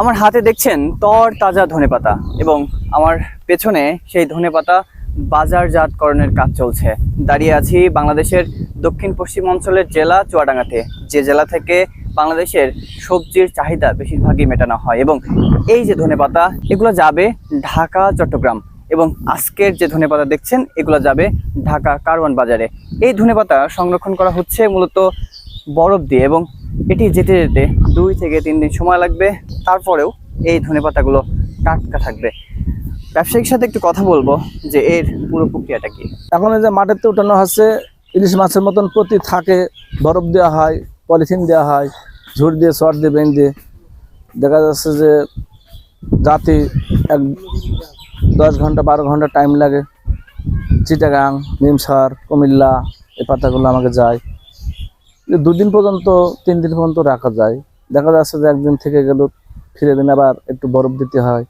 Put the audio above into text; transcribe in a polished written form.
আমার হাতে দেখছেন তাজা ধনেপাতা এবং আমার পেছনে সেই ধনেপাতা বাজারজাতকরণের কাজ চলছে। দাঁড়িয়ে আছি বাংলাদেশের দক্ষিণ পশ্চিম অঞ্চলের জেলা চুয়াডাঙ্গাতে, যে জেলা থেকে বাংলাদেশের সবজির চাহিদা বেশিরভাগই মেটানো হয়। এবং এই যে ধনেপাতা, এগুলো যাবে ঢাকা, চট্টগ্রাম, এবং আজকের যে ধনেপাতা দেখছেন এগুলো যাবে ঢাকা কারওয়ান বাজারে। এই ধনেপাতা সংরক্ষণ করা হচ্ছে মূলত বরফ দিয়ে, এবং এটি যেতে যেতে 2 থেকে 3 দিন সময় লাগবে। তারপরেও এই ধনেপাতাগুলো টাটকা থাকবে। ব্যবসায়ীর সাথে একটু কথা বলবো যে এর পুরো প্রক্রিয়াটা কি। এখন এই যে মাটিতে উঠানো হচ্ছে, ইলিশ মাছের মতন প্রতি থাকে বরফ দেওয়া হয়, পলিথিন দেওয়া হয়, ঝুড় দিয়ে চট দিয়ে বেঁধে দেখা যাচ্ছে যে রাতে 10 ঘন্টা 12 ঘন্টা টাইম লাগে। চিটাগাং, নিমসার, কুমিল্লা এই পাতাগুলো আমাকে যায় 2 দিন পর্যন্ত, 3 দিন পর্যন্ত রাখা যায়। দেখা যাচ্ছে যে একদিন থেকে গেল, ফিরে দিন আবার একটু বরফ দিতে হয়।